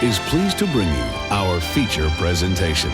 is pleased to bring you our feature presentation.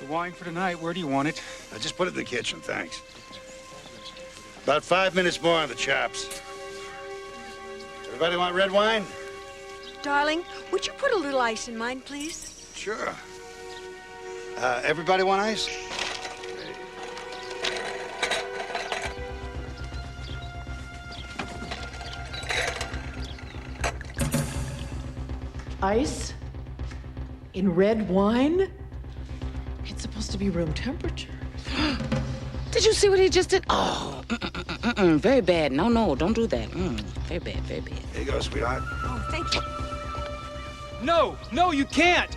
Wine for tonight. Where do you want it? I just put it in the kitchen, thanks. About 5 minutes more on the chops. Everybody want red wine? Darling, would you put a little ice in mine, please? Sure. Everybody want ice? Ice? In red wine? It's supposed to be room temperature. Did you see what he just did? Oh, very bad. No, don't do that. Very bad, very bad. Here you go, sweetheart. Oh, thank you. No, you can't.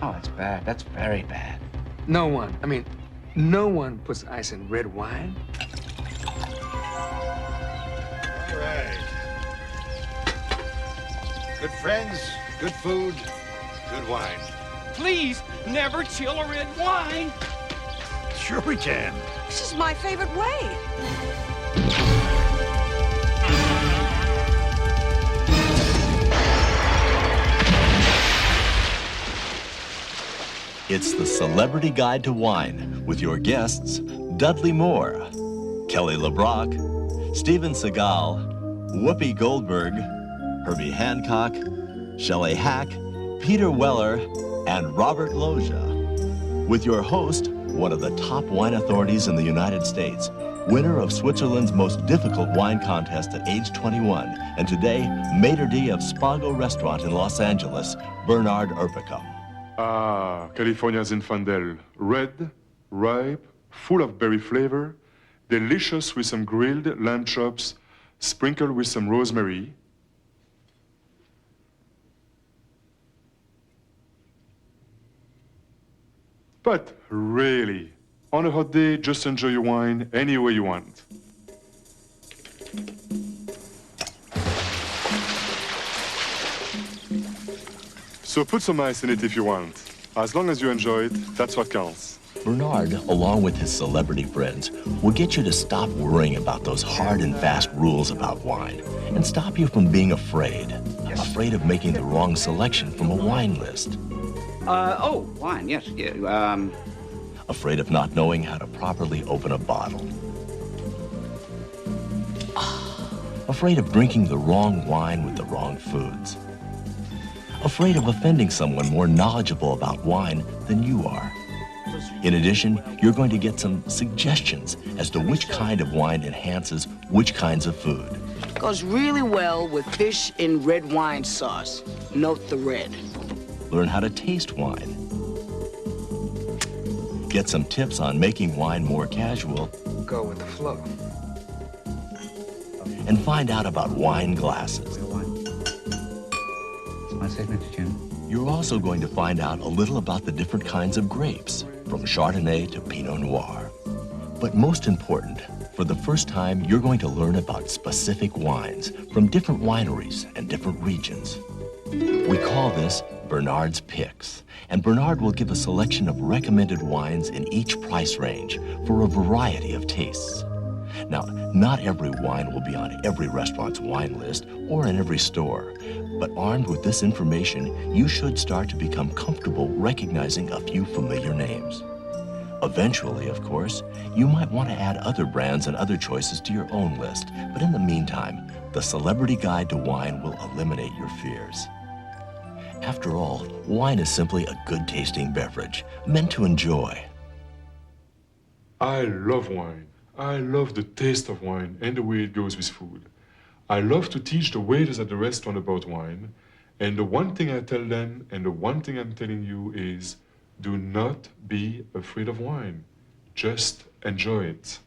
Oh, that's bad. That's very bad. No one puts ice in red wine. All right. Good friends, good food, good wine. Please, never chill a red wine. Sure we can. This is my favorite way. It's the Celebrity Guide to Wine with your guests, Dudley Moore, Kelly LeBrock, Steven Seagal, Woopi Goldberg, Herbie Hancock, Shelley Hack, Peter Weller, and Robert Loggia. With your host, one of the top wine authorities in the United States, winner of Switzerland's most difficult wine contest at age 21, and today, maitre d' of Spago Restaurant in Los Angeles, Bernard Erpicum. Ah, California Zinfandel. Red, ripe, full of berry flavor, delicious with some grilled lamb chops, sprinkled with some rosemary. But really, on a hot day, just enjoy your wine any way you want. So put some ice in it if you want. As long as you enjoy it, that's what counts. Bernard, along with his celebrity friends, will get you to stop worrying about those hard and fast rules about wine and stop you from being afraid. Afraid of making the wrong selection from a wine list. Wine, yes. Yeah, Afraid of not knowing how to properly open a bottle. Afraid of drinking the wrong wine with the wrong foods. Afraid of offending someone more knowledgeable about wine than you are. In addition, you're going to get some suggestions as to which kind of wine enhances which kinds of food. Goes really well with fish in red wine sauce. Note the red. Learn how to taste wine. Get some tips on making wine more casual. Go with the flow. And find out about wine glasses. it's my signature tune. You're also going to find out a little about the different kinds of grapes, from Chardonnay to Pinot Noir. But most important, for the first time, you're going to learn about specific wines from different wineries and different regions. We call this Bernard's Picks, and Bernard will give a selection of recommended wines in each price range for a variety of tastes. Now, not every wine will be on every restaurant's wine list or in every store, but armed with this information, you should start to become comfortable recognizing a few familiar names. Eventually, of course, you might want to add other brands and other choices to your own list. But in the meantime, the Celebrity Guide to Wine will eliminate your fears. After all, wine is simply a good-tasting beverage, meant to enjoy. I love wine. I love the taste of wine and the way it goes with food. I love to teach the waiters at the restaurant about wine. And the one thing I tell them, and the one thing I'm telling you is, do not be afraid of wine. Just enjoy it.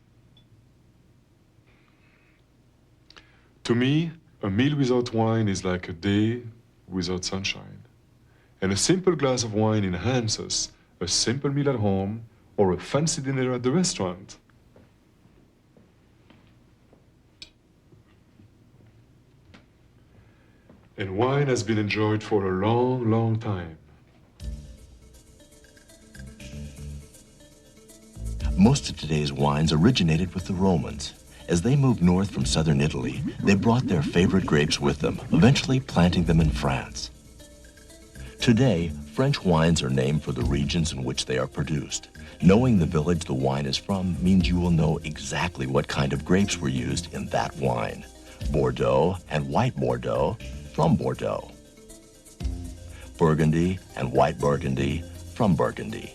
To me, a meal without wine is like a day without sunshine. And a simple glass of wine enhances a simple meal at home or a fancy dinner at the restaurant. And wine has been enjoyed for a long, long time. Most of today's wines originated with the Romans. As they moved north from southern Italy, they brought their favorite grapes with them, eventually planting them in France. Today, French wines are named for the regions in which they are produced. Knowing the village the wine is from means you will know exactly what kind of grapes were used in that wine. Bordeaux and white Bordeaux from Bordeaux. Burgundy and white Burgundy from Burgundy.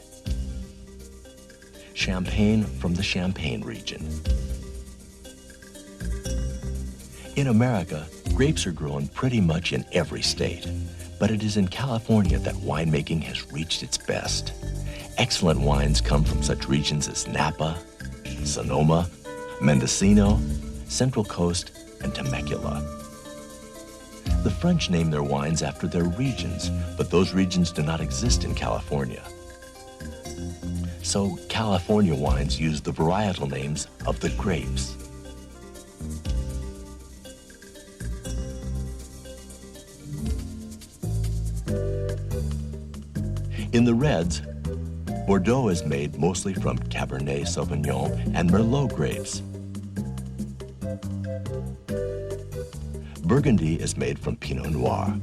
Champagne from the Champagne region. In America, grapes are grown pretty much in every state, but it is in California that winemaking has reached its best. Excellent wines come from such regions as Napa, Sonoma, Mendocino, Central Coast, and Temecula. The French name their wines after their regions, but those regions do not exist in California. So California wines use the varietal names of the grapes. In the reds, Bordeaux is made mostly from Cabernet Sauvignon and Merlot grapes. Burgundy is made from Pinot Noir.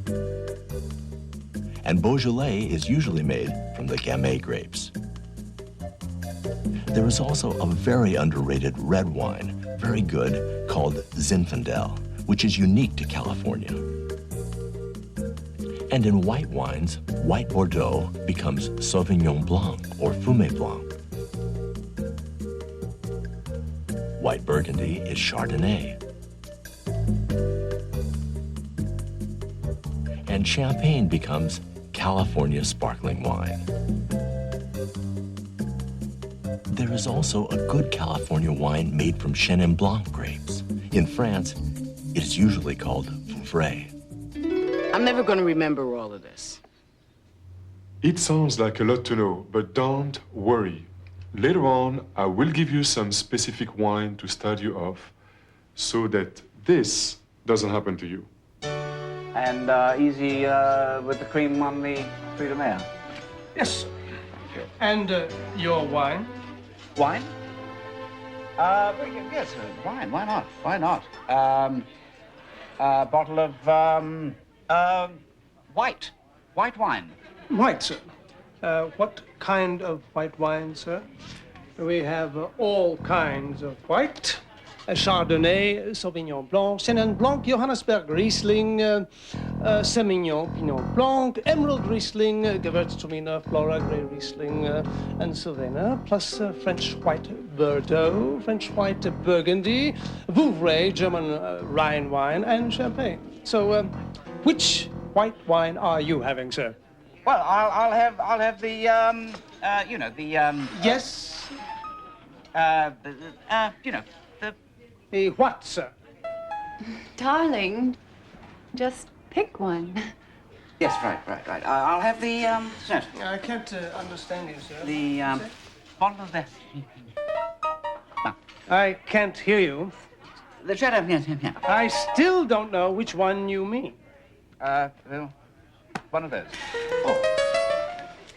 And Beaujolais is usually made from the Gamay grapes. There is also a very underrated red wine, very good, called Zinfandel, which is unique to California. And in white wines, white Bordeaux becomes Sauvignon Blanc or Fumé Blanc. White Burgundy is Chardonnay. And Champagne becomes California sparkling wine. There is also a good California wine made from Chenin Blanc grapes. In France, it is usually called Vouvray. I'm never going to remember all of this. It sounds like a lot to know, but don't worry. Later on, I will give you some specific wine to start you off so that this doesn't happen to you. And easy with the cream on the Frida Mayor. Yes, sir. And your wine? Wine? Yes, wine. Why not? Why not? A bottle of white wine. White, sir. What kind of white wine, sir? We have all kinds of white. Chardonnay, Sauvignon Blanc, Chenin Blanc, Johannesberg Riesling, Semillon, Pinot Blanc, Emerald Riesling, Gewürztraminer, Flora Grey Riesling, and Sylvaner, plus French white Bordeaux, French white Burgundy, Vouvray, German Rhine wine, and Champagne. So, which white wine are you having, sir? Well, I'll have the Yes. The What, sir? Darling, just pick one. yes, right. I'll have the I can't understand you, sir. the bottle of the I can't hear you. Cheddar. I still don't know which one you mean. Well, one of those.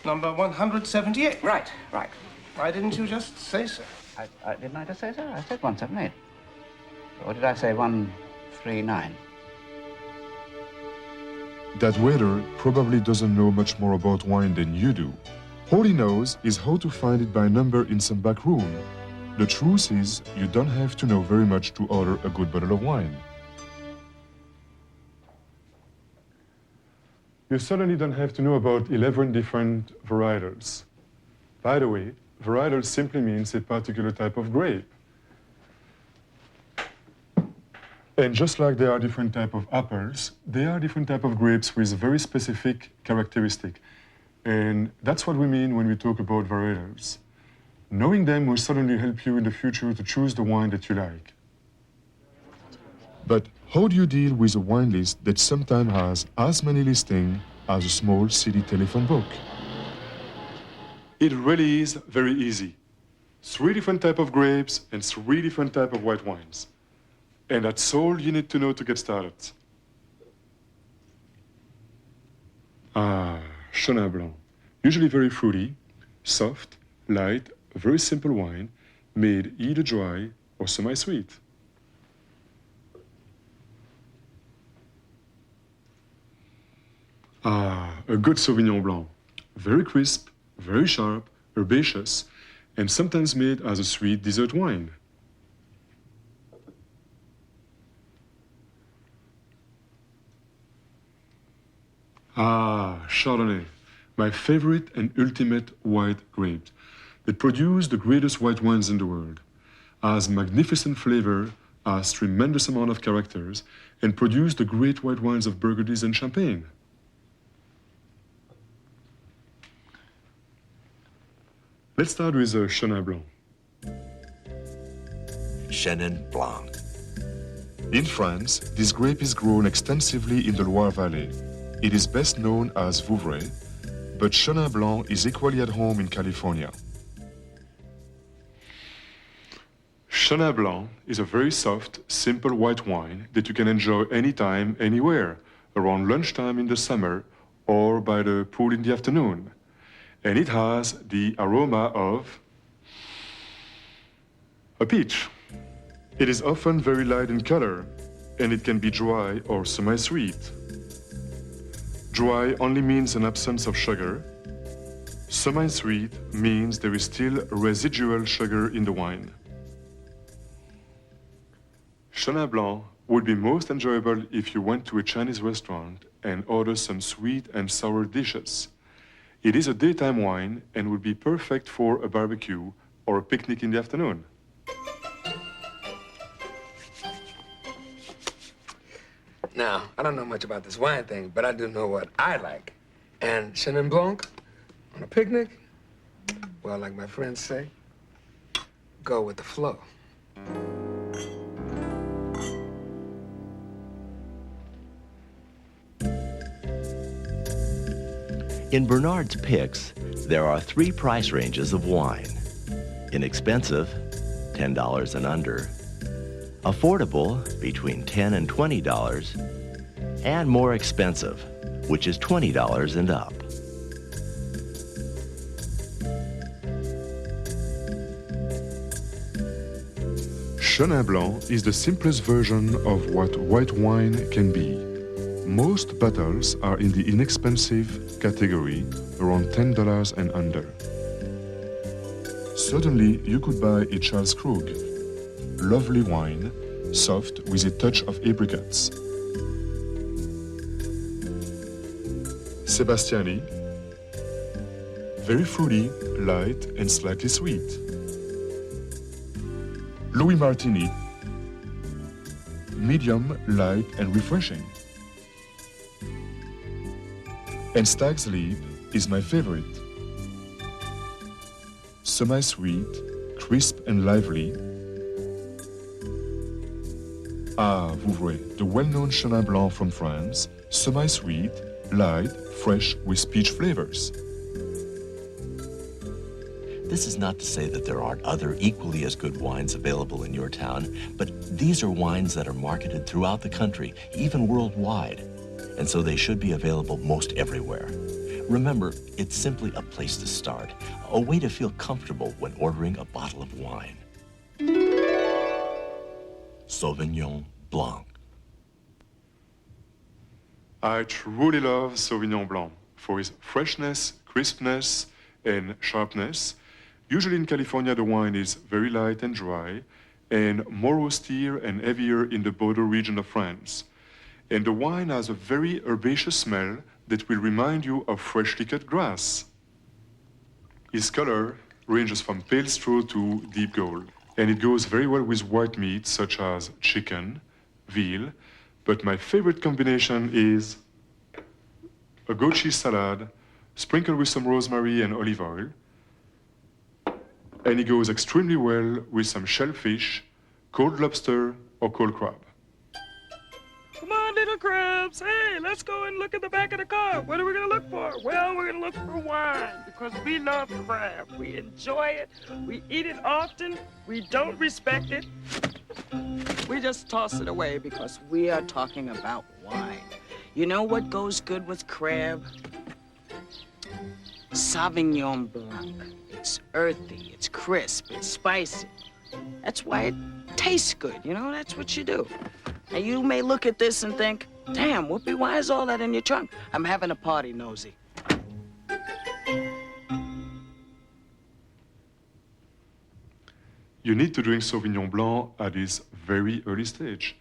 Number 178. Right. Why didn't you just say so? Didn't I just say so? I said 178. Or did I say 139? That waiter probably doesn't know much more about wine than you do. All he knows is how to find it by number in some back room. The truth is, you don't have to know very much to order a good bottle of wine. You certainly don't have to know about 11 different varietals. By the way, varietal simply means a particular type of grape. And just like there are different types of apples, there are different types of grapes with very specific characteristics. And that's what we mean when we talk about varietals. Knowing them will certainly help you in the future to choose the wine that you like. But how do you deal with a wine list that sometimes has as many listings as a small city telephone book? It really is very easy. 3 different types of grapes and 3 different types of white wines. And that's all you need to know to get started. Chenin Blanc. Usually very fruity, soft, light, a very simple wine, made either dry or semi-sweet. A good Sauvignon Blanc. Very crisp, very sharp, herbaceous, and sometimes made as a sweet dessert wine. Chardonnay. My favorite and ultimate white grape that produce the greatest white wines in the world. Has magnificent flavor, has tremendous amount of characters, and produce the great white wines of Burgundies and Champagne. Let's start with Chenin Blanc. Chenin Blanc. In France, this grape is grown extensively in the Loire Valley. It is best known as Vouvray, but Chenin Blanc is equally at home in California. Chenin Blanc is a very soft, simple white wine that you can enjoy anytime, anywhere, around lunchtime in the summer or by the pool in the afternoon. And it has the aroma of a peach. It is often very light in color, and it can be dry or semi-sweet. Dry only means an absence of sugar. Semi-sweet means there is still residual sugar in the wine. Chenin Blanc would be most enjoyable if you went to a Chinese restaurant and ordered some sweet and sour dishes. It is a daytime wine and would be perfect for a barbecue or a picnic in the afternoon. Now, I don't know much about this wine thing, but I do know what I like. And Chenin Blanc on a picnic, well, like my friends say, go with the flow. In Bernard's Picks, there are 3 price ranges of wine. Inexpensive, $10 and under. Affordable, between $10 and $20. And more expensive, which is $20 and up. Chenin Blanc is the simplest version of what white wine can be. Most bottles are in the inexpensive category, around $10 and under. Certainly, you could buy a Charles Krug. Lovely wine, soft with a touch of apricots. Sebastiani, very fruity, light, and slightly sweet. Louis Martini, medium, light, and refreshing. And Stag's Leap is my favorite. Semi-sweet, crisp and lively. Vouvray, the well-known Chenin Blanc from France, semi-sweet, light, fresh with peach flavors. This is not to say that there aren't other equally as good wines available in your town, but these are wines that are marketed throughout the country, even worldwide, and so they should be available most everywhere. Remember, it's simply a place to start, a way to feel comfortable when ordering a bottle of wine. Sauvignon Blanc. I truly love Sauvignon Blanc for its freshness, crispness, and sharpness. Usually in California, the wine is very light and dry, and more austere and heavier in the border region of France. And the wine has a very herbaceous smell that will remind you of freshly cut grass. Its color ranges from pale straw to deep gold, and it goes very well with white meat such as chicken, veal, but my favorite combination is a goat cheese salad sprinkled with some rosemary and olive oil, and it goes extremely well with some shellfish, cold lobster, or cold crab. Come on, little crabs. Hey, let's go and look at the back of the car. What are we going to look for? Well, we're going to look for wine because we love crab. We enjoy it. We eat it often. We don't respect it. We just toss it away because We are talking about wine. You know what goes good with crab? Sauvignon Blanc. It's earthy, it's crisp, it's spicy. That's why it tastes good, you know? That's what you do. Now, you may look at this and think, damn, Whoopi, why is all that in your trunk? I'm having a party, Nosy. You need to drink Sauvignon Blanc at its very early stage,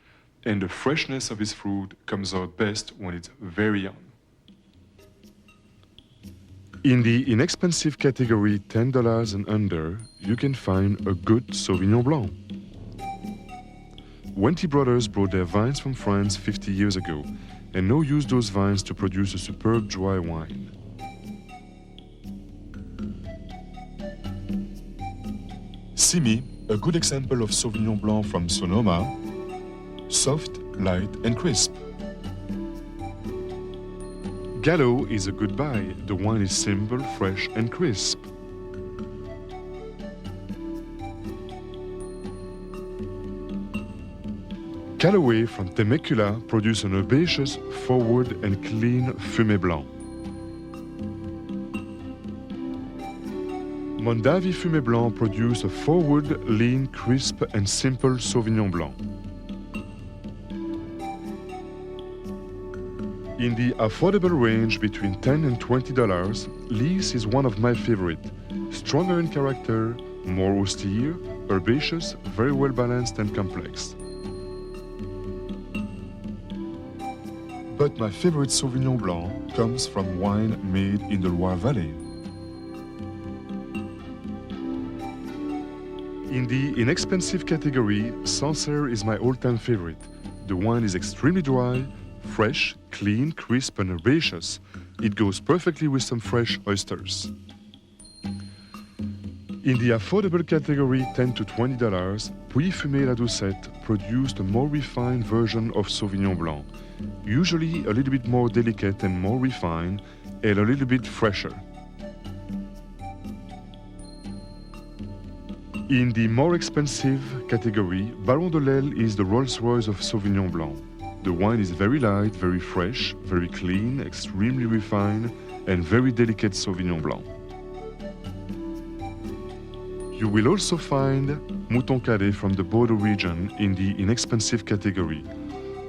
and the freshness of its fruit comes out best when it's very young. In the inexpensive category $10 and under, you can find a good Sauvignon Blanc. Wente brothers brought their vines from France 50 years ago, and now use those vines to produce a superb dry wine. Simi, a good example of Sauvignon Blanc from Sonoma, soft, light, and crisp. Gallo is a good buy. The wine is simple, fresh, and crisp. Callaway from Temecula produce an herbaceous, forward, and clean Fumé Blanc. Mondavi Fumé Blanc produce a forward, lean, crisp, and simple Sauvignon Blanc. In the affordable range between $10 and $20, Lys is one of my favorite. Stronger in character, more austere, herbaceous, very well balanced and complex. But my favorite Sauvignon Blanc comes from wine made in the Loire Valley. In the inexpensive category, Sancerre is my all-time favorite. The wine is extremely dry, fresh, clean, crisp, and herbaceous. It goes perfectly with some fresh oysters. In the affordable category $10 to $20, Puy Fumé La Doucette produced a more refined version of Sauvignon Blanc, usually a little bit more delicate and more refined, and a little bit fresher. In the more expensive category, Baron de l'Aile is the Rolls-Royce of Sauvignon Blanc. The wine is very light, very fresh, very clean, extremely refined, and very delicate Sauvignon Blanc. You will also find Mouton Cadet from the Bordeaux region in the inexpensive category.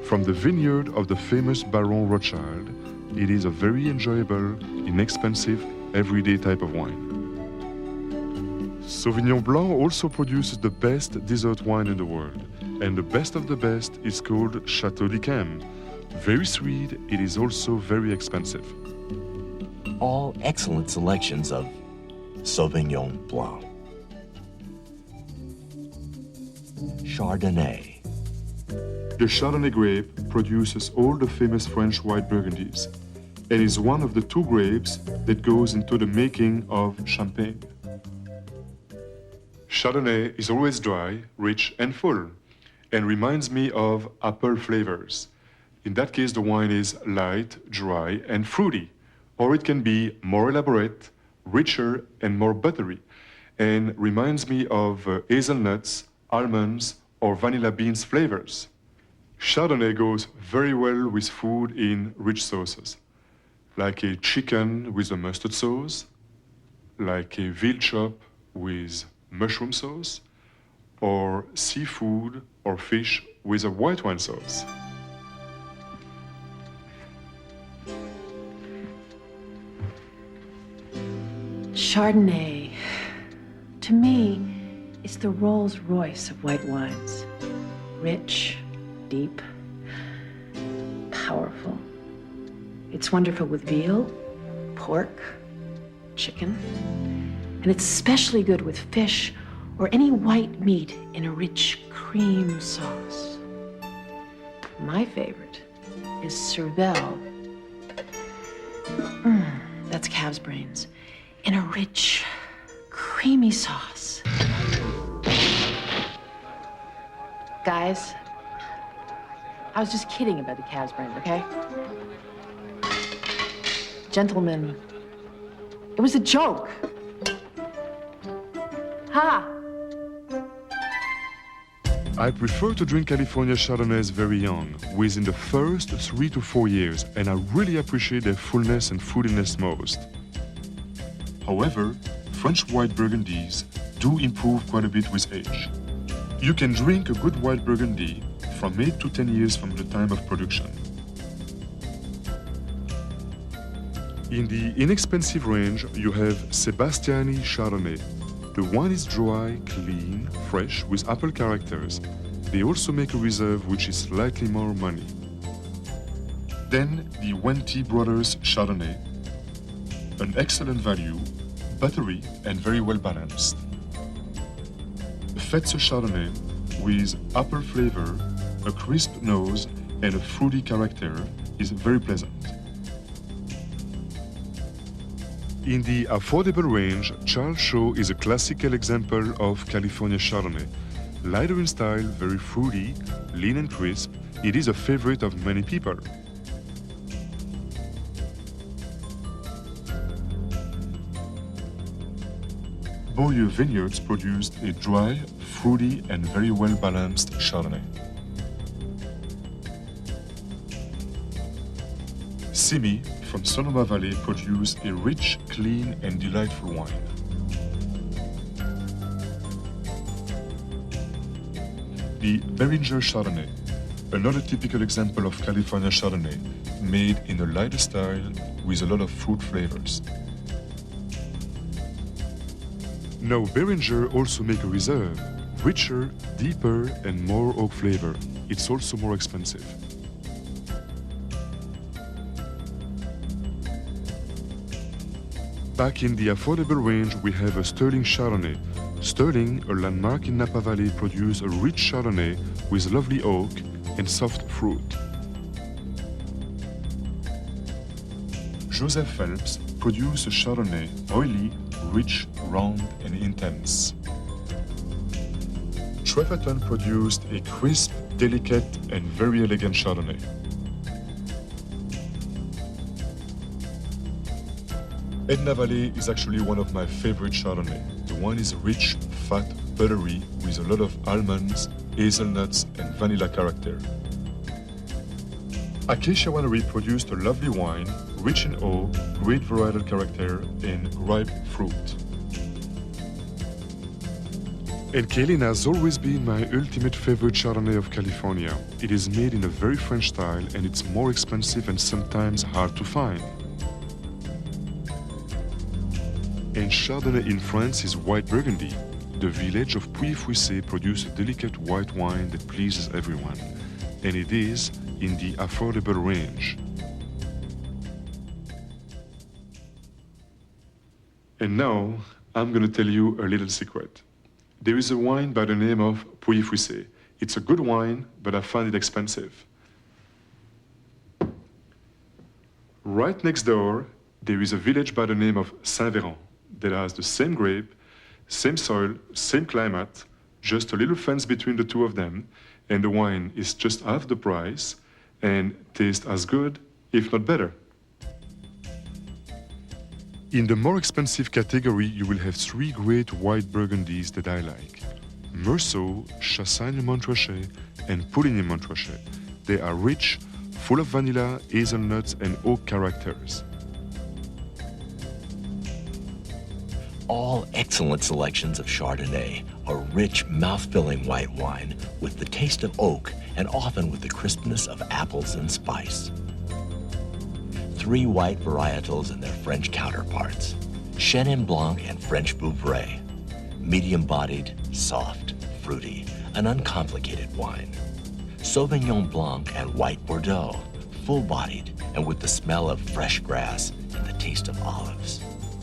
From the vineyard of the famous Baron Rothschild, it is a very enjoyable, inexpensive, everyday type of wine. Sauvignon Blanc also produces the best dessert wine in the world, and the best of the best is called Chateau d'Yquem. Very sweet, it is also very expensive. All excellent selections of Sauvignon Blanc. Chardonnay. The Chardonnay grape produces all the famous French white Burgundies and is one of the two grapes that goes into the making of champagne. Chardonnay is always dry, rich, and full, and reminds me of apple flavors. In that case, the wine is light, dry, and fruity, or it can be more elaborate, richer, and more buttery, and reminds me of hazelnuts, almonds, or vanilla beans flavors. Chardonnay goes very well with food in rich sauces, like a chicken with a mustard sauce, like a veal chop with mushroom sauce, or seafood or fish with a white wine sauce. Chardonnay, to me, is the Rolls-Royce of white wines. Rich, deep, powerful. It's wonderful with veal, pork, chicken, and it's especially good with fish or any white meat in a rich cream sauce. My favorite is cervelle. That's calf's brains in a rich, creamy sauce. Guys, I was just kidding about the calf's brains, okay? Gentlemen, it was a joke. Ha! I prefer to drink California Chardonnays very young, within the first 3 to 4 years, and I really appreciate their fullness and fruitiness most. However, French white Burgundies do improve quite a bit with age. You can drink a good white Burgundy from 8 to 10 years from the time of production. In the inexpensive range, you have Sebastiani Chardonnay. The wine is dry, clean, fresh, with apple characters. They also make a reserve which is slightly more money. Then the Wente Brothers Chardonnay. An excellent value, buttery and very well balanced. The Fetze Chardonnay with apple flavor, a crisp nose and a fruity character is very pleasant. In the affordable range, Charles Shaw is a classical example of California Chardonnay. Lighter in style, very fruity, lean and crisp, it is a favorite of many people. Beaulieu Vineyards produced a dry, fruity and very well balanced Chardonnay. Simi from Sonoma Valley produced a rich, clean and delightful wine. The Beringer Chardonnay, another typical example of California Chardonnay, made in a lighter style with a lot of fruit flavors. Now Beringer also make a reserve, richer, deeper and more oak flavor. It's also more expensive. Back in the affordable range, we have a Sterling Chardonnay. Sterling, a landmark in Napa Valley, produces a rich Chardonnay with lovely oak and soft fruit. Joseph Phelps produced a Chardonnay, oily, rich, round and intense. Trefetton produced a crisp, delicate and very elegant Chardonnay. Edna Valley is actually one of my favorite Chardonnay. The wine is rich, fat, buttery, with a lot of almonds, hazelnuts, and vanilla character. Acacia Winery produced a lovely wine, rich in oak, great varietal character, and ripe fruit. And Kaelin has always been my ultimate favorite Chardonnay of California. It is made in a very French style, and it's more expensive and sometimes hard to find. And Chardonnay in France is white Burgundy. The village of Pouilly-Fouissé produces a delicate white wine that pleases everyone. And it is in the affordable range. And now, I'm going to tell you a little secret. There is a wine by the name of Pouilly-Fouissé. It's a good wine, but I find it expensive. Right next door, there is a village by the name of Saint-Véran that has the same grape, same soil, same climate, just a little fence between the two of them, and the wine is just half the price and tastes as good, if not better. In the more expensive category, you will have 3 great white Burgundies that I like. Meursault, Chassagne-Montrachet, and Pouligny-Montrachet. They are rich, full of vanilla, hazelnuts, and oak characters. All excellent selections of Chardonnay, a rich, mouth-filling white wine with the taste of oak and often with the crispness of apples and spice. 3 white varietals and their French counterparts. Chenin Blanc and French Vouvray. Medium-bodied, soft, fruity, an uncomplicated wine. Sauvignon Blanc and White Bordeaux, full-bodied and with the smell of fresh grass and the taste of olives.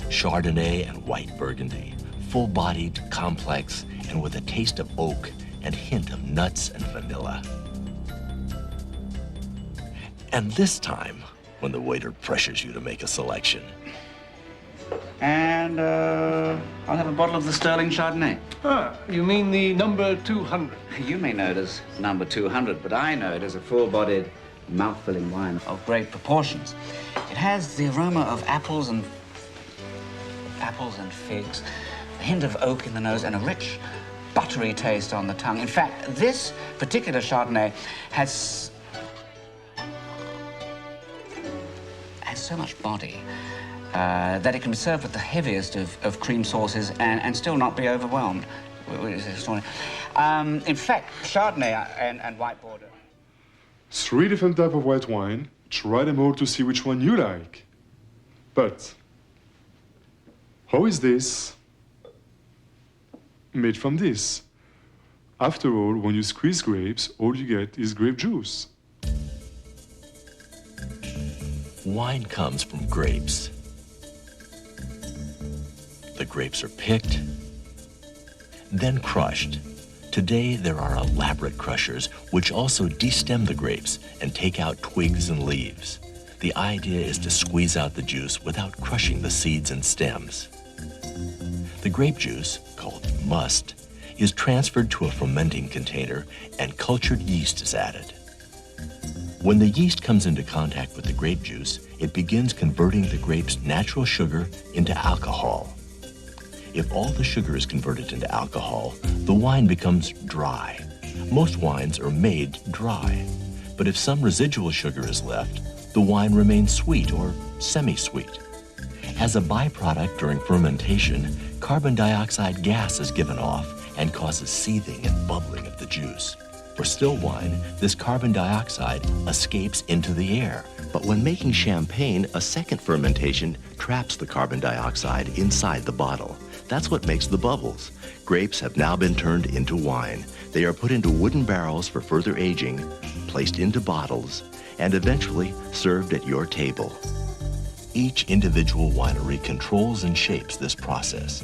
Chardonnay and White Burgundy, full-bodied, complex, and with a taste of oak and hint of nuts and vanilla. And this time, when the waiter pressures you to make a selection. And I'll have a bottle of the Sterling Chardonnay. Ah, you mean the number 200? You may know it as number 200, but I know it as a full-bodied, mouth-filling wine of great proportions. It has the aroma of apples and figs, a hint of oak in the nose, and a rich, buttery taste on the tongue. In fact, this particular Chardonnay has so much body that it can be served with the heaviest of cream sauces and still not be overwhelmed. In fact, Chardonnay and White Bordeaux. 3 different types of white wine. Try them all to see which one you like. But how is this made from this? After all, when you squeeze grapes, all you get is grape juice. Wine comes from grapes. The grapes are picked, then crushed. Today, there are elaborate crushers which also destem the grapes and take out twigs and leaves. The idea is to squeeze out the juice without crushing the seeds and stems. The grape juice, called must, is transferred to a fermenting container and cultured yeast is added. When the yeast comes into contact with the grape juice, it begins converting the grape's natural sugar into alcohol. If all the sugar is converted into alcohol, the wine becomes dry. Most wines are made dry, but if some residual sugar is left, the wine remains sweet or semi-sweet. As a byproduct during fermentation, carbon dioxide gas is given off and causes seething and bubbling of the juice. For still wine, this carbon dioxide escapes into the air. But when making champagne, a second fermentation traps the carbon dioxide inside the bottle. That's what makes the bubbles. Grapes have now been turned into wine. They are put into wooden barrels for further aging, placed into bottles, and eventually served at your table. Each individual winery controls and shapes this process.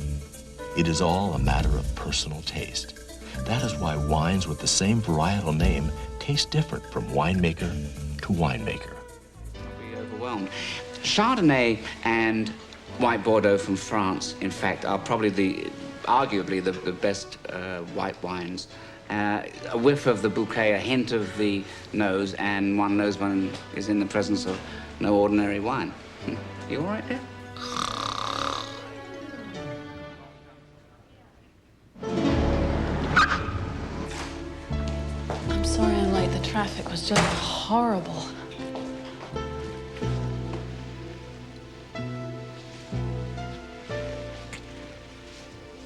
It is all a matter of personal taste. That is why wines with the same varietal name taste different from winemaker to winemaker. Be overwhelmed. Chardonnay and White Bordeaux from France, in fact, are probably arguably the best white wines. A whiff of the bouquet, a hint of the nose, and one knows one is in the presence of no ordinary wine. You all right there? I'm sorry I'm late. The traffic was just horrible.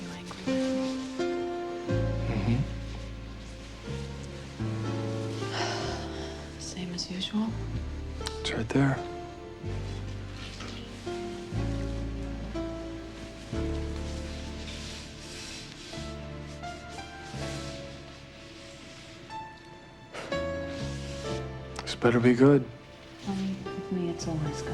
You angry with me? Same as usual? It's right there. This better be good. With me, it's always good.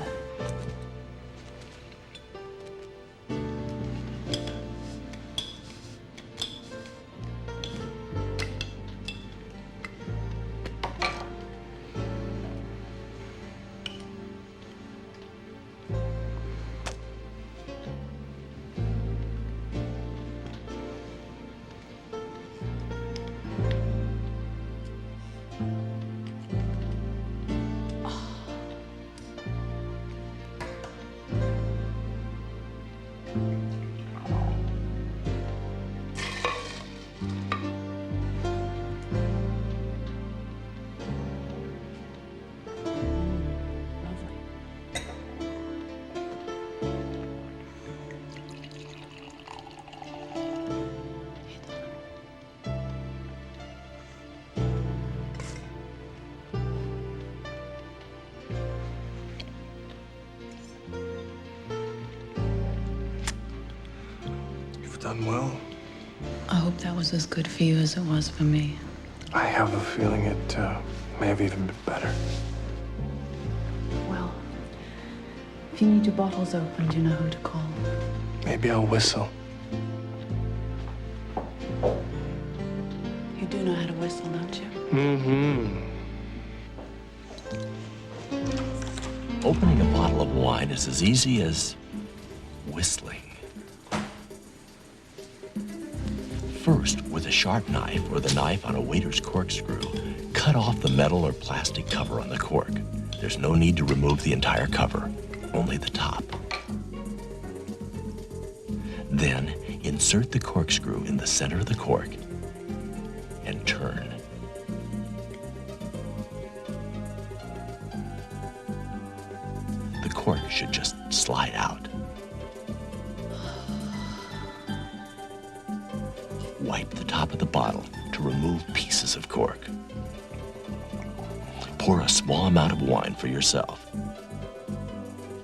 done well. I hope that was as good for you as it was for me. I have a feeling it may have even been better. Well, if you need your bottles opened, you know who to call. Maybe I'll whistle. You do know how to whistle, don't you? Mm-hmm. Opening a bottle of wine is as easy as whistling. First, with a sharp knife or the knife on a waiter's corkscrew, cut off the metal or plastic cover on the cork. There's no need to remove the entire cover, only the top. Then, insert the corkscrew in the center of the cork and turn. The cork should just slide out. Wipe the top of the bottle to remove pieces of cork. Pour a small amount of wine for yourself.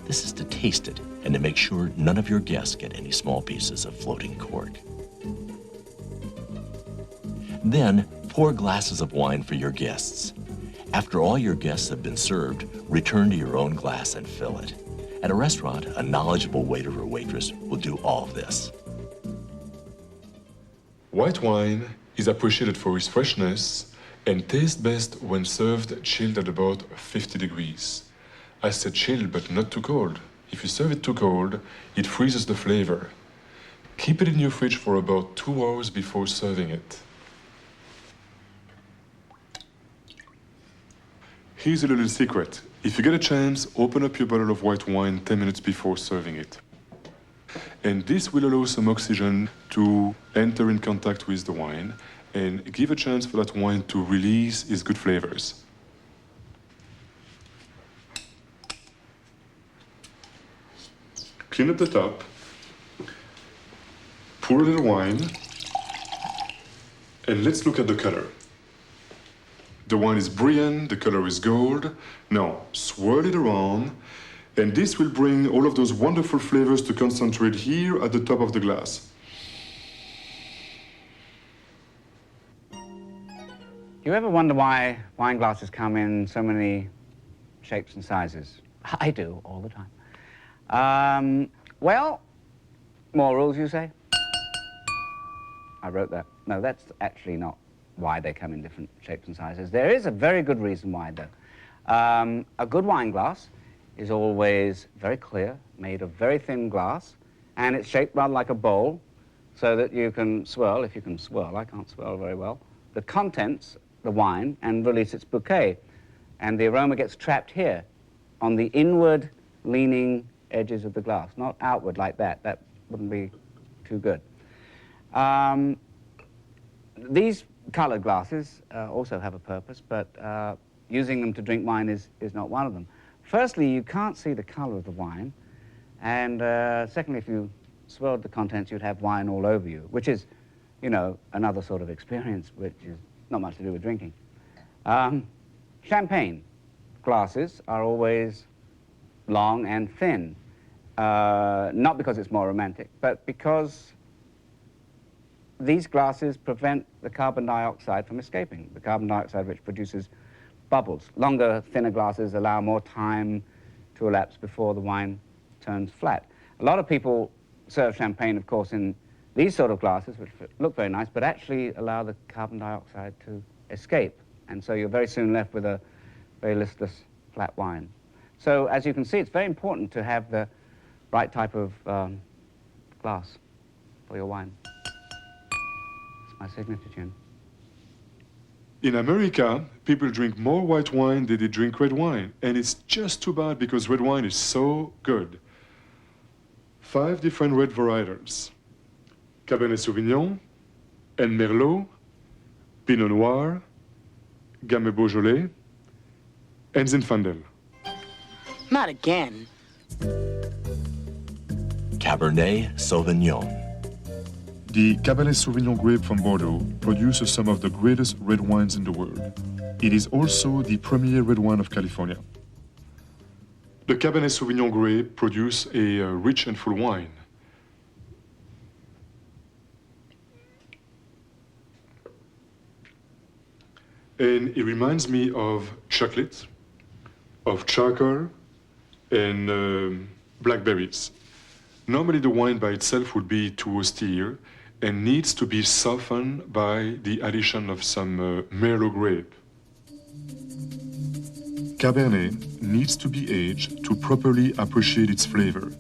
This is to taste it and to make sure none of your guests get any small pieces of floating cork. Then, pour glasses of wine for your guests. After all your guests have been served, return to your own glass and fill it. At a restaurant, a knowledgeable waiter or waitress will do all of this. White wine is appreciated for its freshness and tastes best when served chilled at about 50 degrees. I said chilled, but not too cold. If you serve it too cold, it freezes the flavor. Keep it in your fridge for about 2 hours before serving it. Here's a little secret. If you get a chance, open up your bottle of white wine 10 minutes before serving it. And this will allow some oxygen to enter in contact with the wine and give a chance for that wine to release its good flavors. Clean up the top, pour a little wine, and let's look at the color. The wine is brilliant, the color is gold. Now, swirl it around, and this will bring all of those wonderful flavors to concentrate here at the top of the glass. Do you ever wonder why wine glasses come in so many shapes and sizes? I do, all the time. Well, more rules, you say? I wrote that. No, that's actually not why they come in different shapes and sizes. There is a very good reason why, though. A good wine glass is always very clear, made of very thin glass, and it's shaped rather like a bowl, so that you can swirl, if you can swirl, I can't swirl very well, the contents, the wine, and release its bouquet. And the aroma gets trapped here, on the inward leaning edges of the glass, not outward like that. That wouldn't be too good. These colored glasses also have a purpose, but using them to drink wine is not one of them. Firstly, you can't see the color of the wine, and secondly, if you swirled the contents, you'd have wine all over you, which is, you know, another sort of experience, which is not much to do with drinking. Champagne glasses are always long and thin, not because it's more romantic, but because these glasses prevent the carbon dioxide from escaping, the carbon dioxide which produces bubbles. Longer, thinner glasses allow more time to elapse before the wine turns flat. A lot of people serve champagne, of course, in these sort of glasses, which look very nice, but actually allow the carbon dioxide to escape. And so you're very soon left with a very listless, flat wine. So as you can see, it's very important to have the right type of glass for your wine. It's my signature tune. In America, people drink more white wine than they drink red wine. And it's just too bad because red wine is so good. 5 different red varietals: Cabernet Sauvignon, and Merlot, Pinot Noir, Gamay Beaujolais, and Zinfandel. Not again. Cabernet Sauvignon. The Cabernet Sauvignon grape from Bordeaux produces some of the greatest red wines in the world. It is also the premier red wine of California. The Cabernet Sauvignon grape produces a rich and full wine. and it reminds me of chocolate, of charcoal, and blackberries. Normally the wine by itself would be too austere and needs to be softened by the addition of some Merlot grape. Cabernet needs to be aged to properly appreciate its flavor.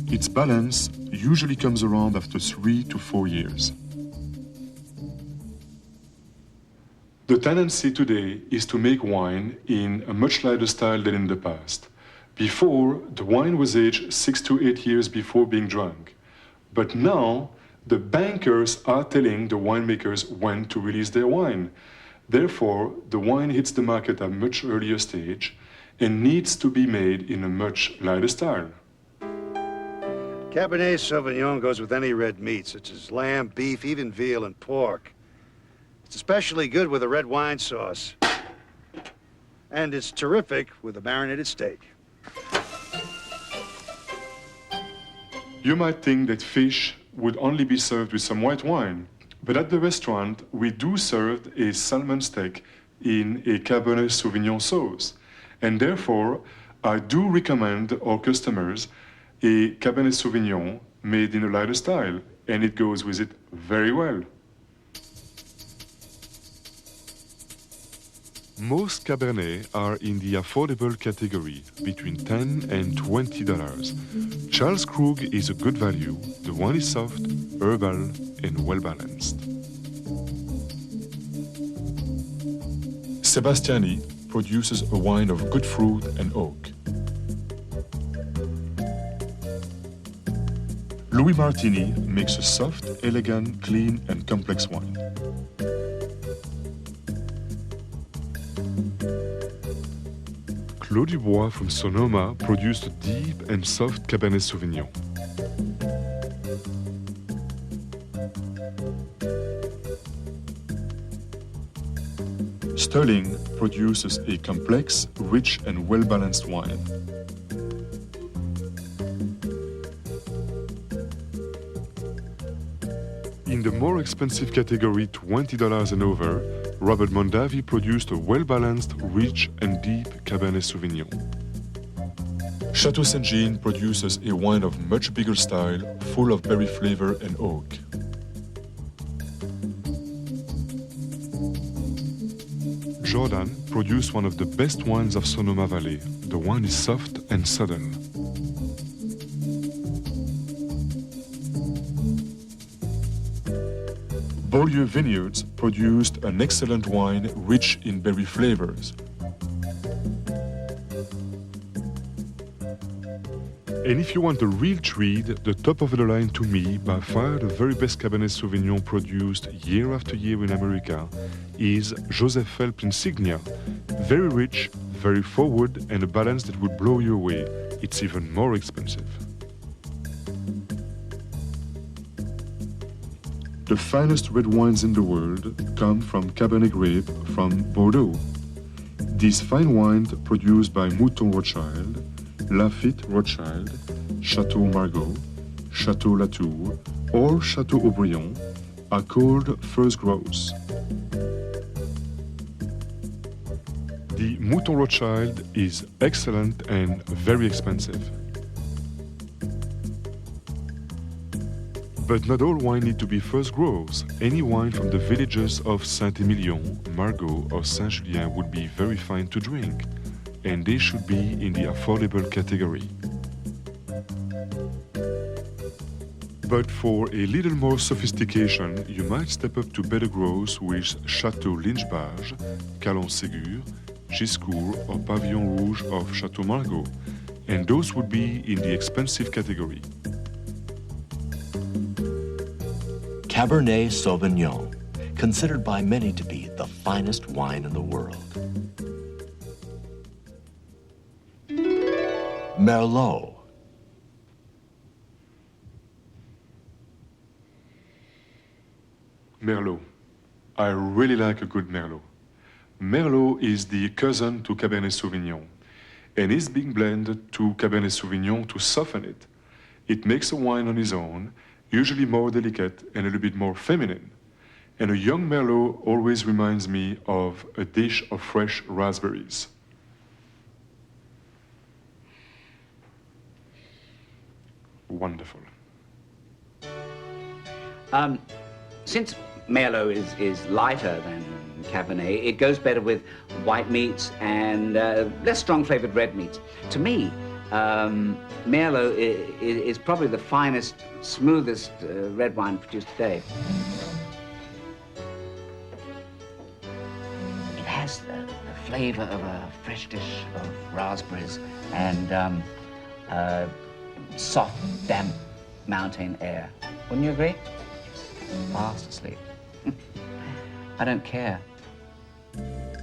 Its balance usually comes around after 3 to 4 years. The tendency today is to make wine in a much lighter style than in the past. Before, the wine was aged 6 to 8 years before being drunk. But now, the bankers are telling the winemakers when to release their wine. Therefore, the wine hits the market at a much earlier stage and needs to be made in a much lighter style. Cabernet Sauvignon goes with any red meat, such as lamb, beef, even veal and pork. It's especially good with a red wine sauce. And it's terrific with a marinated steak. You might think that fish would only be served with some white wine, but at the restaurant, we do serve a salmon steak in a Cabernet Sauvignon sauce. And therefore, I do recommend our customers a Cabernet Sauvignon made in a lighter style, and it goes with it very well. Most Cabernet are in the affordable category, between $10 and $20. Charles Krug is a good value. The wine is soft, herbal, and well-balanced. Sebastiani produces a wine of good fruit and oak. Louis Martini makes a soft, elegant, clean, and complex wine. Claude Dubois from Sonoma produced a deep and soft Cabernet Sauvignon. Sterling produces a complex, rich, and well-balanced wine. In the more expensive category, $20 and over, Robert Mondavi produced a well-balanced, rich, and deep Cabernet Sauvignon. Chateau Saint-Jean produces a wine of much bigger style, full of berry flavor and oak. Jordan produced one of the best wines of Sonoma Valley. The wine is soft and subtle. Beaulieu Vineyards produced an excellent wine rich in berry flavors. And if you want a real treat, the top of the line to me, by far the very best Cabernet Sauvignon produced year after year in America, is Joseph Phelps Insignia. Very rich, very forward, and a balance that would blow you away. It's even more expensive. The finest red wines in the world come from Cabernet grape from Bordeaux. These fine wines produced by Mouton Rothschild, Lafite Rothschild, Chateau Margaux, Chateau Latour, or Chateau Aubryon are called first growths. The Mouton Rothschild is excellent and very expensive. But not all wine need to be first growths. Any wine from the villages of Saint-Émilion, Margaux, or Saint-Julien would be very fine to drink, and they should be in the affordable category. But for a little more sophistication, you might step up to better growths with Chateau Lynchbage, Calon-Ségur, Giscourt, or Pavillon Rouge of Chateau Margaux, and those would be in the expensive category. Cabernet Sauvignon, considered by many to be the finest wine in the world. Merlot. Merlot. I really like a good Merlot. Merlot is the cousin to Cabernet Sauvignon, and is being blended to Cabernet Sauvignon to soften it. It makes a wine on its own, usually more delicate and a little bit more feminine. And a young Merlot always reminds me of a dish of fresh raspberries. Wonderful. Since Merlot is lighter than Cabernet, it goes better with white meats and less strong-flavored red meats. To me, Merlot is probably the finest, smoothest red wine produced today. It has the flavor of a fresh dish of raspberries and soft, damp mountain air. Wouldn't you agree? Fast asleep. I don't care.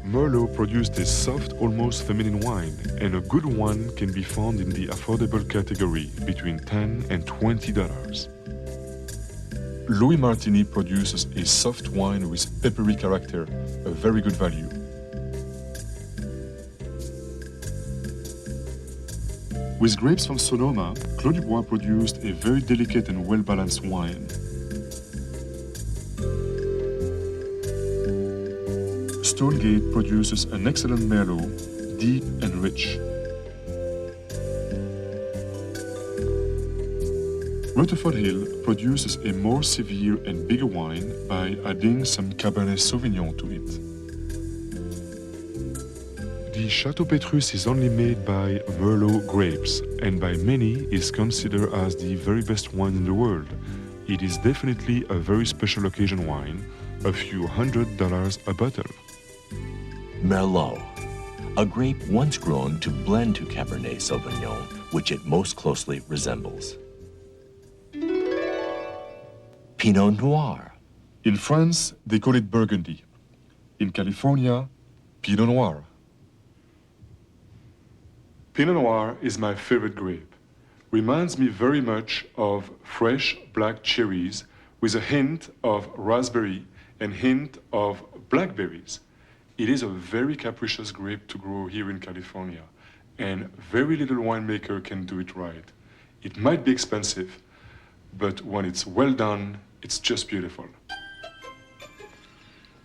Merlot produced a soft, almost feminine wine, and a good one can be found in the affordable category between $10 and $20. Louis Martini produces a soft wine with peppery character, a very good value. With grapes from Sonoma, Clos du Bois produced a very delicate and well-balanced wine. Stonegate produces an excellent Merlot, deep and rich. Rutherford Hill produces a more severe and bigger wine by adding some Cabernet Sauvignon to it. The Chateau Petrus is only made by Merlot grapes, and by many is considered as the very best wine in the world. It is definitely a very special occasion wine, a few $100 a bottle. Merlot, a grape once grown to blend to Cabernet Sauvignon, which it most closely resembles. Pinot Noir. In France, they call it Burgundy. In California, Pinot Noir. Pinot Noir is my favorite grape. Reminds me very much of fresh black cherries with a hint of raspberry and hint of blackberries. It is a very capricious grape to grow here in California, and very little winemaker can do it right. It might be expensive, but when it's well done, it's just beautiful.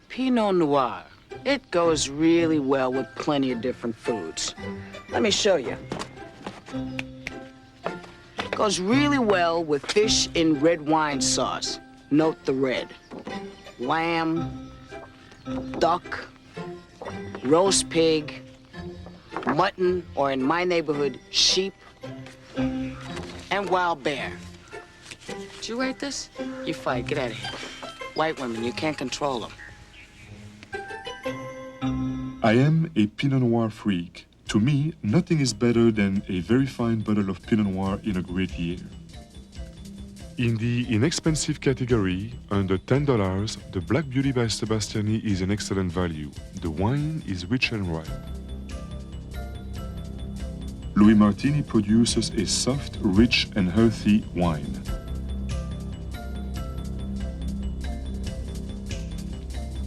Pinot Noir. It goes really well with plenty of different foods. Let me show you. It goes really well with fish in red wine sauce. Note the red. Lamb, duck, roast pig, mutton, or in my neighborhood, sheep, and wild bear. Did you write this? You fight, get out of here. White women, you can't control them. I am a Pinot Noir freak. To me, nothing is better than a very fine bottle of Pinot Noir in a great year. In the inexpensive category, under $10, the Black Beauty by Sebastiani is an excellent value. The wine is rich and ripe. Louis Martini produces a soft, rich, and healthy wine.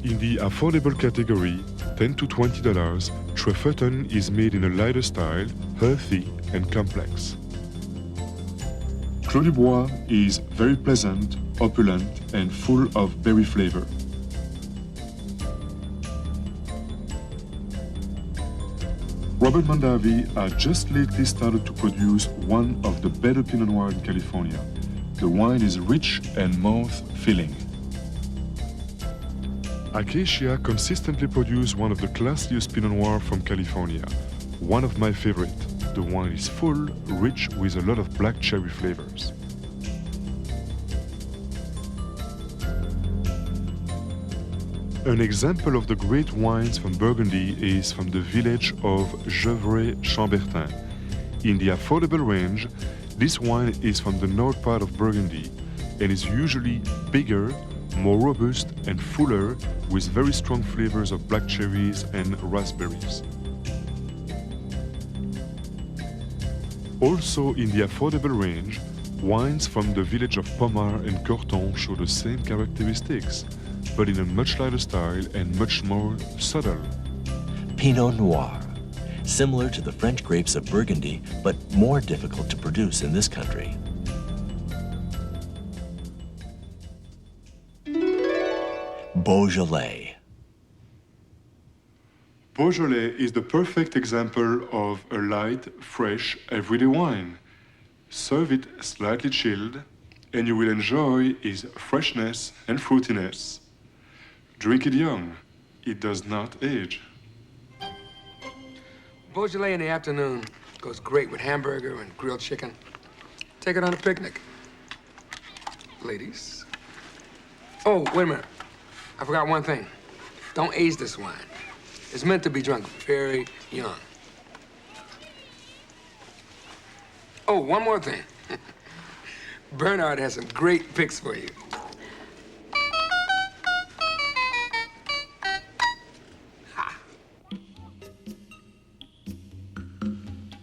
In the affordable category, $10 to $20, Trefuton is made in a lighter style, healthy, and complex. Clos du Bois is very pleasant, opulent, and full of berry flavor. Robert Mondavi has just lately started to produce one of the better Pinot Noir in California. The wine is rich and mouth-filling. Acacia consistently produces one of the classiest Pinot Noir from California, one of my favorite. The wine is full, rich, with a lot of black cherry flavors. An example of the great wines from Burgundy is from the village of Gevrey-Chambertin. In the affordable range, this wine is from the north part of Burgundy and is usually bigger, more robust and fuller, with very strong flavors of black cherries and raspberries. Also in the affordable range, wines from the village of Pommard and Corton show the same characteristics, but in a much lighter style and much more subtle. Pinot Noir, similar to the French grapes of Burgundy, but more difficult to produce in this country. Beaujolais. Beaujolais is the perfect example of a light, fresh, everyday wine. Serve it slightly chilled, and you will enjoy its freshness and fruitiness. Drink it young. It does not age. Beaujolais in the afternoon goes great with hamburger and grilled chicken. Take it on a picnic. Ladies. Oh, wait a minute. I forgot one thing. Don't age this wine. It's meant to be drunk very young. Oh, one more thing. Bernard has some great picks for you.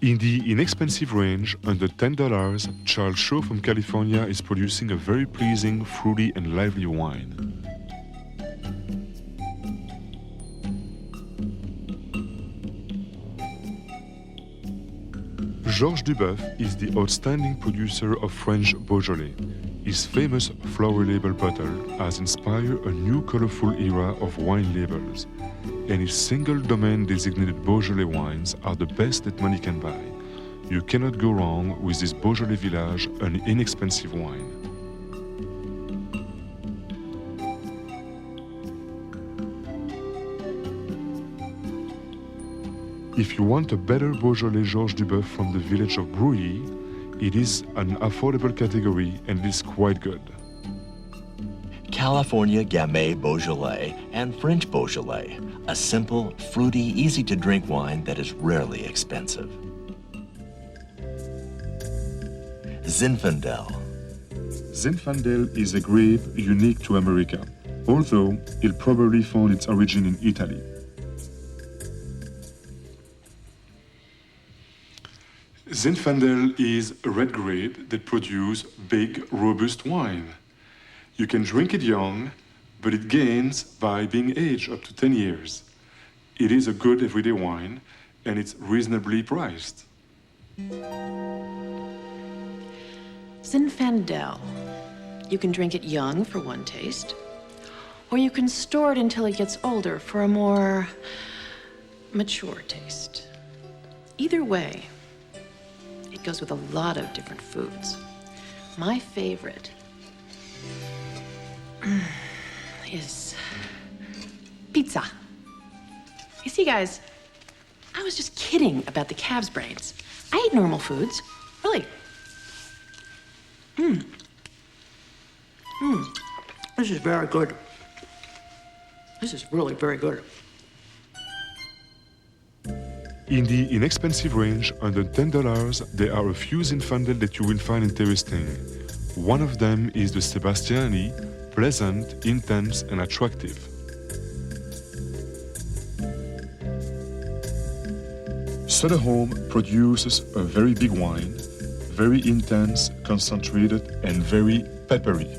In the inexpensive range, under $10, Charles Shaw from California is producing a very pleasing, fruity, and lively wine. Georges Duboeuf is the outstanding producer of French Beaujolais. His famous flower label bottle has inspired a new colorful era of wine labels, and his single domain designated Beaujolais wines are the best that money can buy. You cannot go wrong with this Beaujolais Village, an inexpensive wine. If you want a better Beaujolais Georges Duboeuf from the village of Brouilly, it is an affordable category and it is quite good. California Gamay Beaujolais and French Beaujolais, a simple, fruity, easy-to-drink wine that is rarely expensive. Zinfandel. Zinfandel is a grape unique to America, although it probably found its origin in Italy. Zinfandel is a red grape that produces big, robust wine. You can drink it young, but it gains by being aged up to 10 years. It is a good everyday wine, and it's reasonably priced. Zinfandel. You can drink it young for one taste, or you can store it until it gets older for a more mature taste. Either way, it goes with a lot of different foods. My favorite is pizza. You see, guys, I was just kidding about the calves' brains. I eat normal foods, really. This is very good. This is really very good. In the inexpensive range, under $10, there are a few Zinfandel that you will find interesting. One of them is the Sebastiani, pleasant, intense, and attractive. Söderholm produces a very big wine, very intense, concentrated, and very peppery.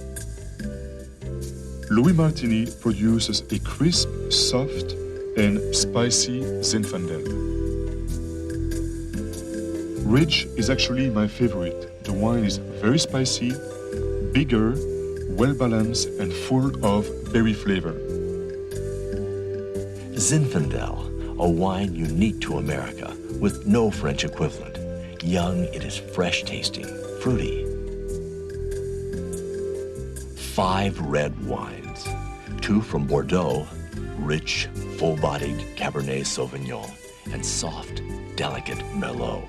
Louis Martini produces a crisp, soft, and spicy Zinfandel. Ridge is actually my favorite. The wine is very spicy, bigger, well-balanced, and full of berry flavor. Zinfandel, a wine unique to America with no French equivalent. Young, it is fresh-tasting, fruity. 5 red wines, 2 from Bordeaux, rich, full-bodied Cabernet Sauvignon, and soft, delicate Merlot.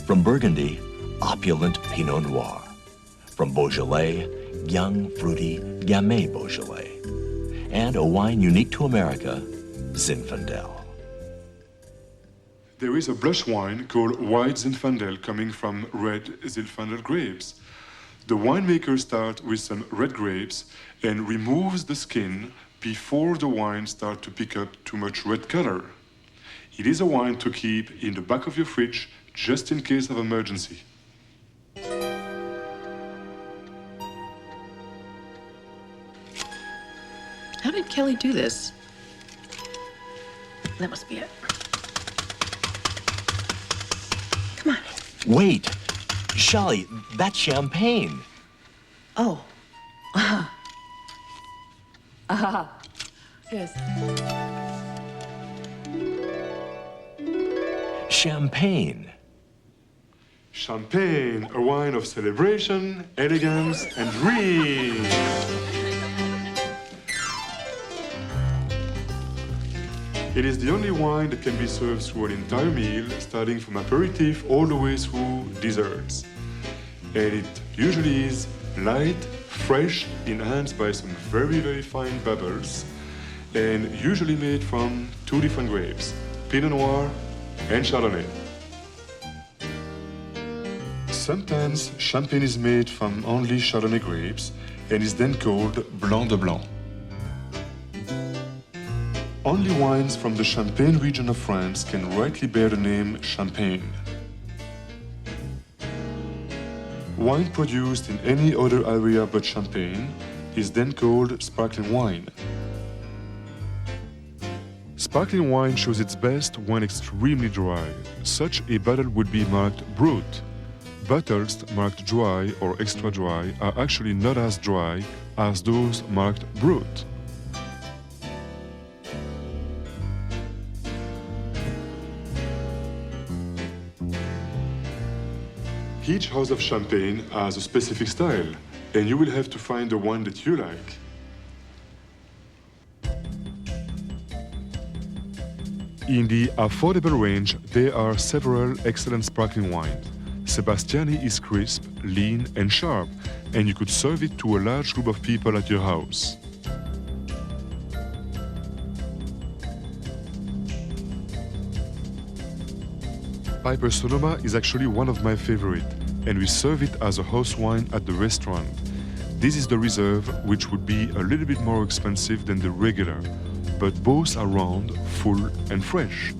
From Burgundy, opulent Pinot Noir. From Beaujolais, young, fruity Gamay Beaujolais. And a wine unique to America, Zinfandel. There is a blush wine called White Zinfandel coming from red Zinfandel grapes. The winemaker starts with some red grapes and removes the skin before the wine starts to pick up too much red color. It is a wine to keep in the back of your fridge just in case of emergency. How did Kelly do this? That must be it. Come on. Wait! Shelley, that's champagne. Oh. Yes. Champagne. Champagne, a wine of celebration, elegance, and dream. It is the only wine that can be served through an entire meal, starting from aperitif all the way through desserts. And it usually is light, fresh, enhanced by some very, very fine bubbles, and usually made from two different grapes, Pinot Noir and Chardonnay. Sometimes champagne is made from only Chardonnay grapes and is then called Blanc de Blanc. Only wines from the Champagne region of France can rightly bear the name Champagne. Wine produced in any other area but Champagne is then called sparkling wine. Sparkling wine shows its best when extremely dry. Such a bottle would be marked Brut. Bottles marked dry or extra dry are actually not as dry as those marked Brut. Each house of champagne has a specific style, and you will have to find the one that you like. In the affordable range, there are several excellent sparkling wines. Sebastiani is crisp, lean, and sharp, and you could serve it to a large group of people at your house. Piper Sonoma is actually one of my favorite, and we serve it as a house wine at the restaurant. This is the reserve, which would be a little bit more expensive than the regular, but both are round, full, and fresh.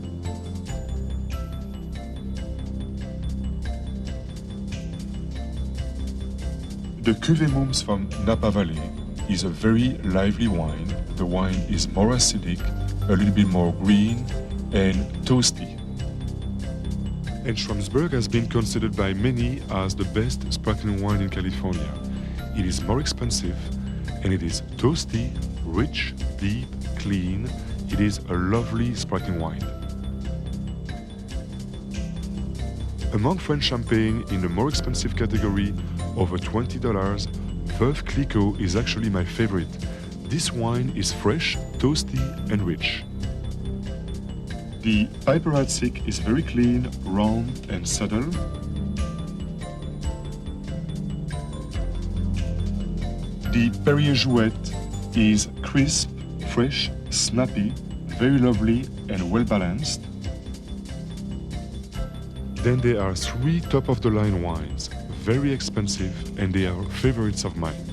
The Cuvée Mums from Napa Valley is a very lively wine. The wine is more acidic, a little bit more green, and toasty. And Schramsberg has been considered by many as the best sparkling wine in California. It is more expensive, and it is toasty, rich, deep, clean. It is a lovely sparkling wine. Among French champagne in the more expensive category, over $20, Veuve Clicquot is actually my favorite. This wine is fresh, toasty, and rich. The Piper Hatzik is very clean, round, and subtle. The Perrier Jouet is crisp, fresh, snappy, very lovely, and well-balanced. Then there are three top-of-the-line wines, very expensive, and they are favorites of mine.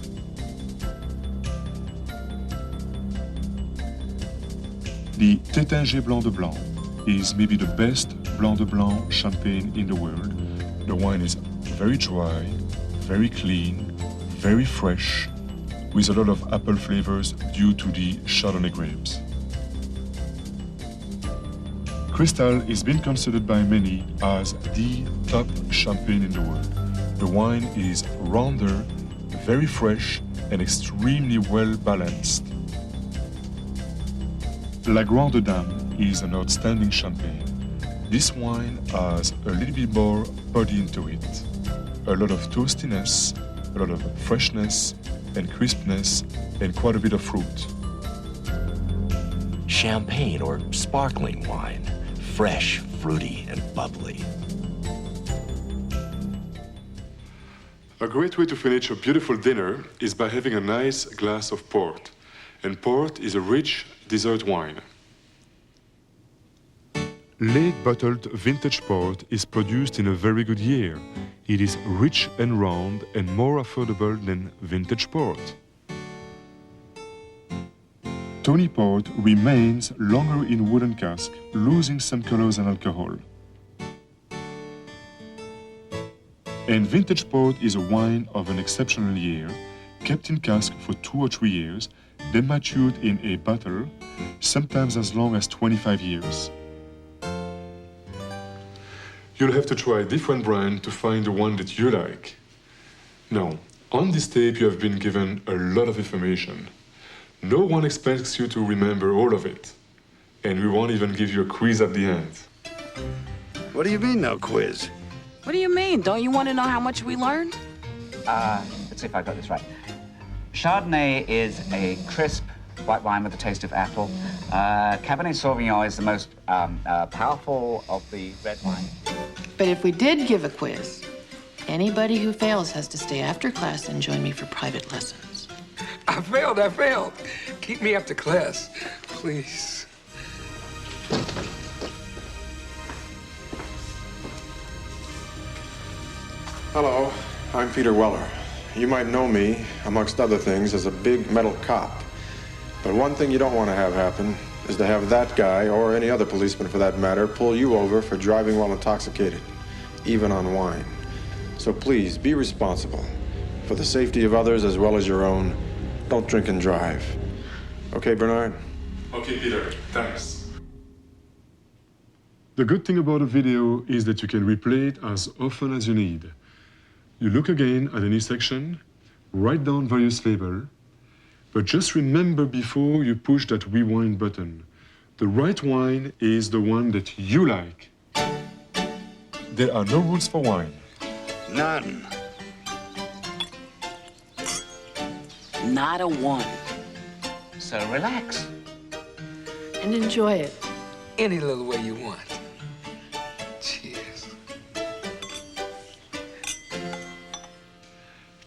The Tétinger Blanc de Blanc is maybe the best Blanc de Blanc champagne in the world. The wine is very dry, very clean, very fresh, with a lot of apple flavors due to the Chardonnay grapes. Cristal is been considered by many as the top champagne in the world. The wine is rounder, very fresh, and extremely well balanced. La Grande Dame is an outstanding champagne. This wine has a little bit more body into it. A lot of toastiness, a lot of freshness and crispness, and quite a bit of fruit. Champagne or sparkling wine, fresh, fruity, and bubbly. A great way to finish a beautiful dinner is by having a nice glass of port. And port is a rich dessert wine. Late bottled vintage port is produced in a very good year. It is rich and round and more affordable than vintage port. Tawny port remains longer in wooden cask, losing some colors and alcohol. And vintage port is a wine of an exceptional year, kept in cask for 2 or 3 years, then matured in a bottle, sometimes as long as 25 years. You'll have to try a different brand to find the one that you like. Now, on this tape you have been given a lot of information. No one expects you to remember all of it. And we won't even give you a quiz at the end. What do you mean, no quiz? What do you mean? Don't you want to know how much we learned? Let's see if I got this right. Chardonnay is a crisp white wine with a taste of apple. Cabernet Sauvignon is the most powerful of the red wine. But if we did give a quiz, anybody who fails has to stay after class and join me for private lessons. I failed. Keep me up to class, please. Hello, I'm Peter Weller. You might know me, amongst other things, as a big metal cop. But one thing you don't want to have happen is to have that guy, or any other policeman for that matter, pull you over for driving while intoxicated, even on wine. So please, be responsible. For the safety of others as well as your own, don't drink and drive. Okay, Bernard? Okay, Peter, thanks. The good thing about a video is that you can replay it as often as you need. You look again at any section, write down various labels, but just remember before you push that rewind button, the right wine is the one that you like. There are no rules for wine. None. Not a one. So relax. And enjoy it. Any little way you want. Cheers.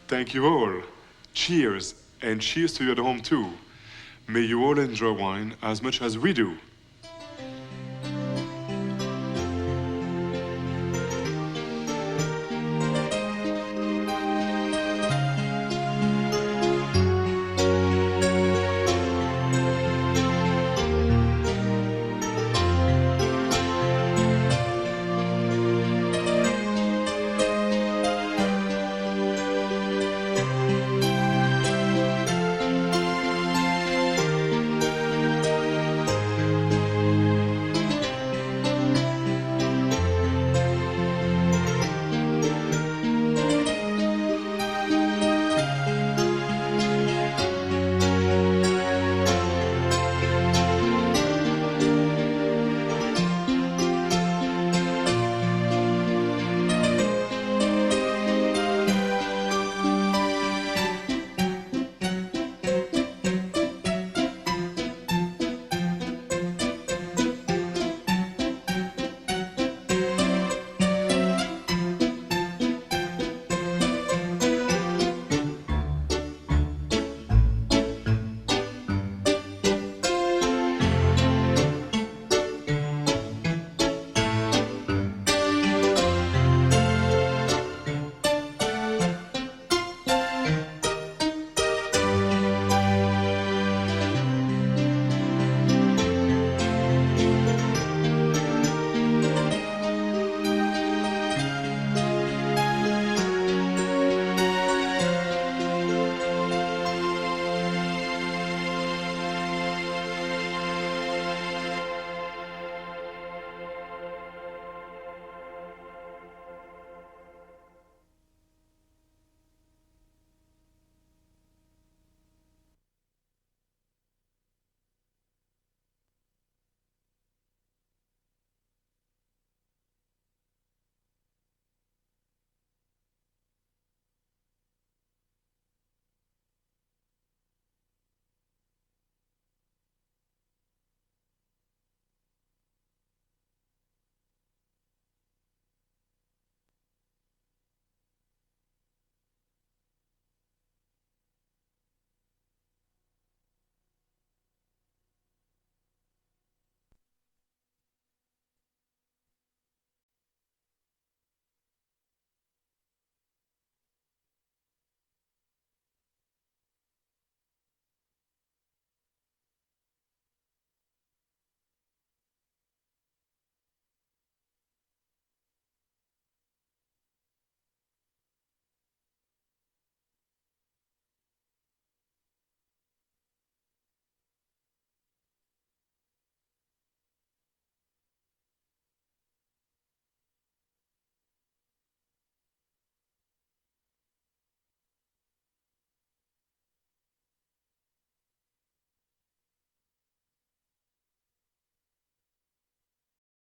Thank you all. Cheers, and cheers to you at home too. May you all enjoy wine as much as we do.